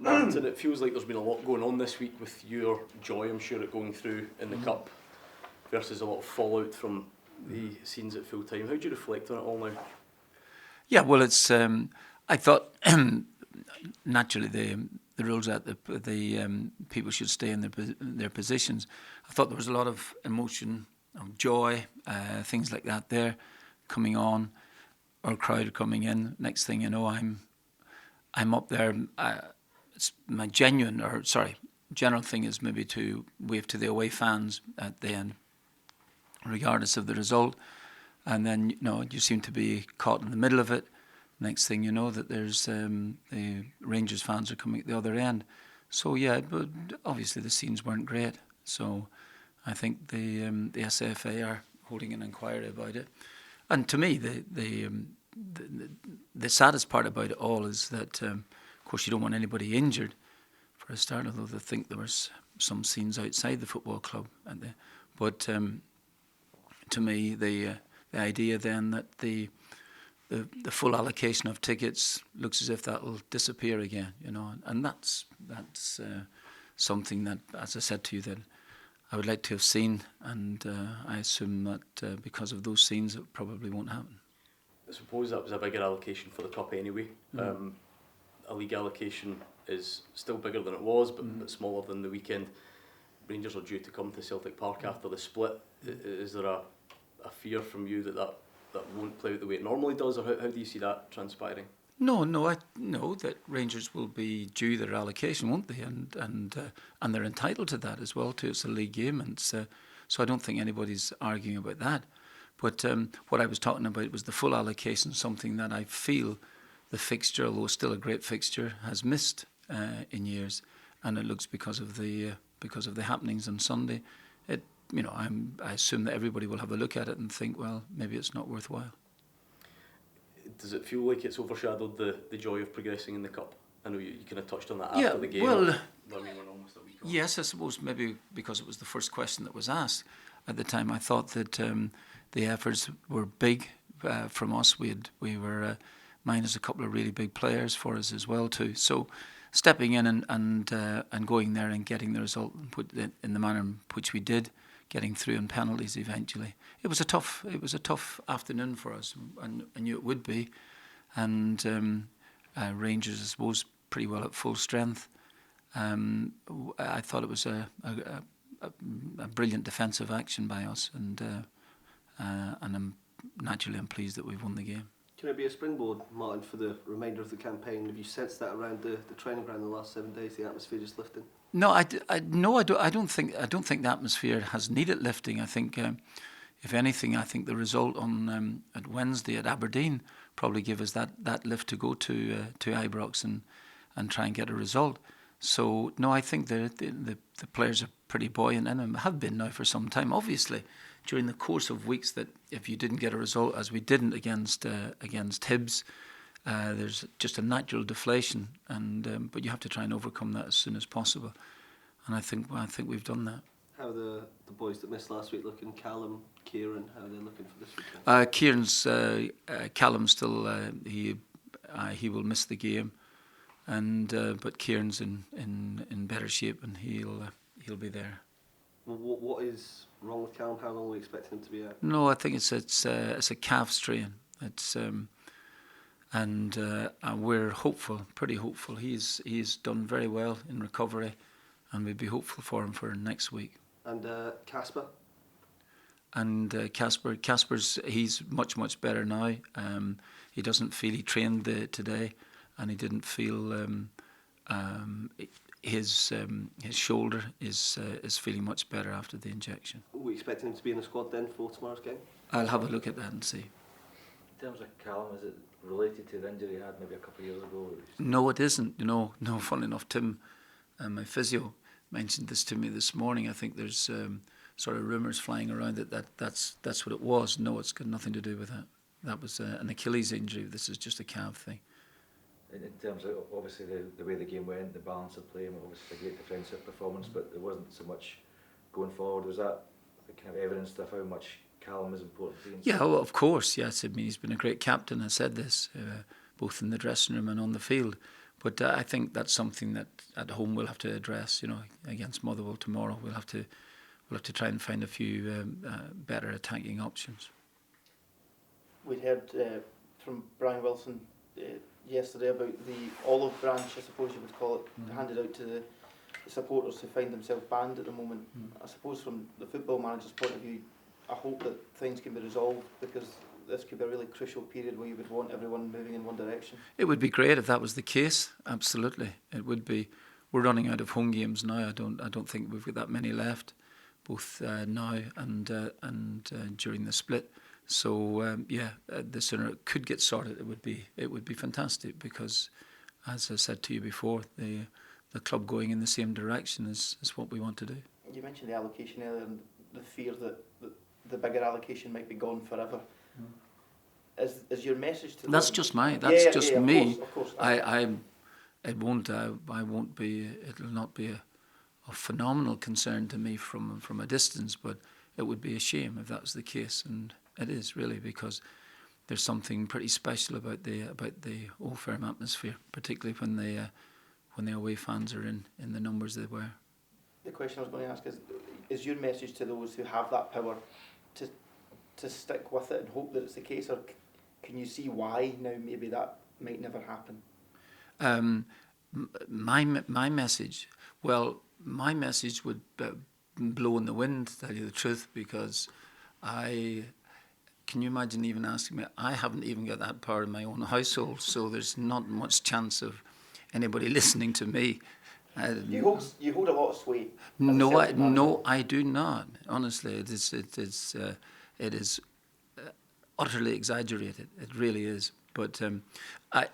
Martin, it feels like there's been a lot going on this week with your joy, I'm sure, at going through in the Cup versus a lot of fallout from the scenes at full time. How do you reflect on it all now? Yeah, well, it's. I thought naturally the rules that the people should stay in their positions. I thought there was a lot of emotion, joy, things like that there coming on. Our crowd coming in. Next thing you know, I'm up there. It's my general thing is maybe to wave to the away fans at the end, regardless of the result. And then, you seem to be caught in the middle of it. Next thing you know, that there's the Rangers fans are coming at the other end. So yeah, but obviously the scenes weren't great. So I think the SFA are holding an inquiry about it. And to me, the saddest part about it all is that, of course, you don't want anybody injured for a start. Although I think there was some scenes outside the football club, but to me, the idea then that the full allocation of tickets looks as if that will disappear again, and that's something that, as I said to you, that I would like to have seen, and I assume that because of those scenes, it probably won't happen. I suppose that was a bigger allocation for the Cup anyway. A league allocation is still bigger than it was, but smaller than the weekend. Rangers are due to come to Celtic Park after the split. Is there a fear from you that won't play out the way it normally does, or how do you see that transpiring? No, I know that Rangers will be due their allocation, won't they? And they're entitled to that as well too. It's a league game, and so I don't think anybody's arguing about that. But what I was talking about was the full allocation, something that I feel the fixture, although still a great fixture, has missed in years, and it looks because of the happenings on Sunday. I assume that everybody will have a look at it and think, well, maybe it's not worthwhile. Does it feel like it's overshadowed the joy of progressing in the Cup? I know you kind of touched on that after Yeah, the game. Well, we're almost a week on. Yes, I suppose maybe because it was the first question that was asked at the time. I thought that the efforts were big from us. We were minus a couple of really big players for us as well too. So stepping in and going there and getting the result and put it in the manner in which we did, getting through in penalties eventually. It was a tough afternoon for us, and I knew it would be. And Rangers, I suppose, pretty well at full strength. I thought it was a brilliant defensive action by us, and I'm pleased that we've won the game. Can it be a springboard, Martin, for the remainder of the campaign? Have you sensed that around the training ground in the last 7 days, the atmosphere just lifting? No, I don't think the atmosphere has needed lifting. I think, if anything, I think the result on at Wednesday at Aberdeen probably gave us that lift to go to Ibrox and try and get a result. So no, I think the players are pretty buoyant and have been now for some time. Obviously, during the course of weeks, that if you didn't get a result, as we didn't against Hibs, there's just a natural deflation, and but you have to try and overcome that as soon as possible. And I think we've done that. How are the boys that missed last week looking? Callum, Kieran, how are they looking for this weekend? Callum still he will miss the game, and but Kieran's in better shape and he'll be there. Well, what is wrong with Callum? How long are we expecting him to be out? No, I think it's a calf strain. It's and we're hopeful, pretty hopeful. He's done very well in recovery, and we'd be hopeful for him for next week. And Casper? And Casper's he's much better now. He doesn't feel he trained today, and he didn't feel his shoulder is feeling much better after the injection. Are we expecting him to be in the squad then for tomorrow's game? I'll have a look at that and see. In terms of Callum, is it related to the injury he had maybe a couple of years ago? No, it isn't. No. Funnily enough, Tim, my physio, mentioned this to me this morning. I think there's sort of rumours flying around that's what it was. No, it's got nothing to do with that. That was an Achilles injury. This is just a calf thing. In terms of obviously the way the game went, the balance of play, and obviously a great defensive performance, but there wasn't so much going forward. Was that kind of evidence of how much Callum is important to you? Yeah, well, of course, yes. I mean, he's been a great captain. I said this both in the dressing room and on the field. But I think that's something that at home we'll have to address. Against Motherwell tomorrow, we'll have to try and find a few better attacking options. We heard from Brian Wilson yesterday about the olive branch, I suppose you would call it, handed out to the supporters who find themselves banned at the moment. I suppose from the football manager's point of view, I hope that things can be resolved, because this could be a really crucial period where you would want everyone moving in one direction. It would be great if that was the case. Absolutely, it would be. We're running out of home games now. I don't think we've got that many left, both now and during the split. So the sooner it could get sorted, it would be fantastic, because, as I said to you before, the club going in the same direction is what we want to do. You mentioned the allocation earlier and the fear that the bigger allocation might be gone forever. Is your message to that's them? just me. Of course. It won't be. It'll not be a phenomenal concern to me from a distance, but it would be a shame if that was the case, and it is really, because there's something pretty special about the Old Firm atmosphere, particularly when the away fans are in the numbers they were. The question I was going to ask is your message to those who have that power to stick with it and hope that it's the case, or can you see why now maybe that might never happen? My message would blow in the wind, to tell you the truth, because can you imagine even asking me? I haven't even got that power in my own household, so there's not much chance of anybody listening to me. You hold a lot of sway. No, I do not. Honestly, it is utterly exaggerated. It really is. But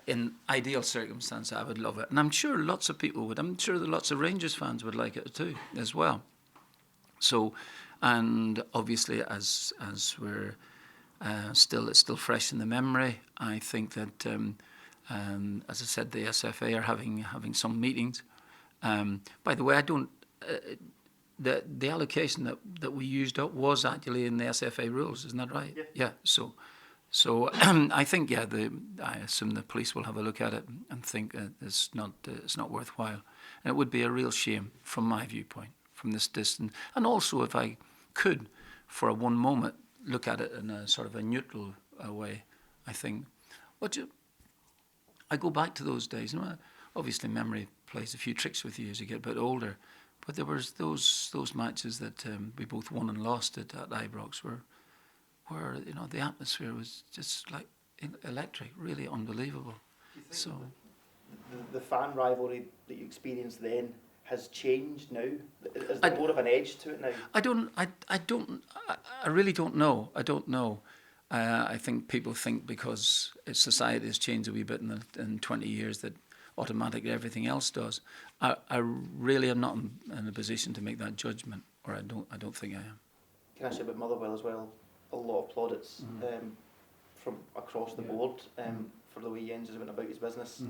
in ideal circumstance, I would love it, and I'm sure lots of people would. I'm sure that lots of Rangers fans would like it too, as well. So, and obviously, as we're it's still fresh in the memory. I think that, as I said, the SFA are having some meetings. By the way, I don't. The allocation that we used up was actually in the SFA rules, isn't that right? Yeah. So I think I assume the police will have a look at it and think it's not worthwhile, and it would be a real shame from my viewpoint, from this distance. And also, if I could, for one moment, look at it in a sort of a neutral way, I think. I go back to those days. Obviously, memory plays a few tricks with you as you get a bit older. But there was those matches that we both won and lost at Ibrox where the atmosphere was just like electric, really unbelievable. Do you think the fan rivalry that you experienced then has changed now? Is there more of an edge to it now? I really don't know. I don't know. I think people think because society has changed a wee bit in 20 years that automatically everything else does. I really am not in a position to make that judgment, or I don't think I am. Can I say about Motherwell as well? A lot of plaudits from across the board for the way Jens has went about his business.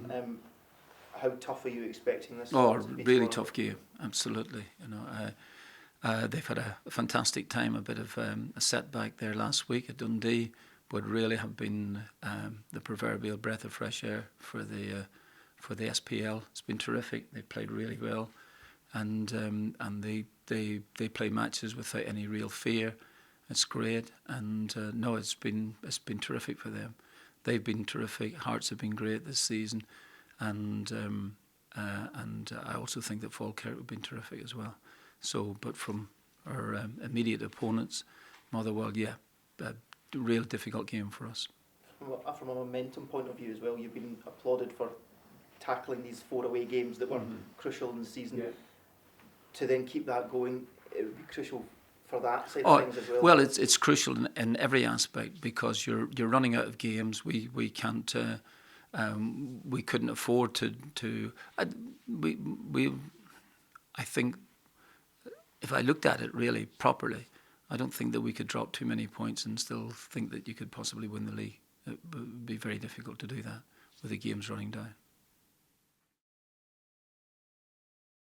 How tough are you expecting this? Oh, really tough game, absolutely. They've had a fantastic time, a bit of a setback there last week at Dundee, but really have been the proverbial breath of fresh air for the SPL. It's been terrific. They played really well, and they play matches without any real fear. It's great, and it's been terrific for them. They've been terrific. Hearts have been great this season, and I also think that Falkirk have been terrific as well. So, but from our immediate opponents, Motherwell, a real difficult game for us. From a momentum point of view as well, you've been applauded for tackling these 4 away games that were crucial in the season. Yeah. To then keep that going, it would be crucial for that side of things as well. Well, it's crucial in every aspect, because you're running out of games. We can't. We couldn't afford to. I think, if I looked at it really properly, I don't think that we could drop too many points and still think that you could possibly win the league. It would be very difficult to do that with the games running down.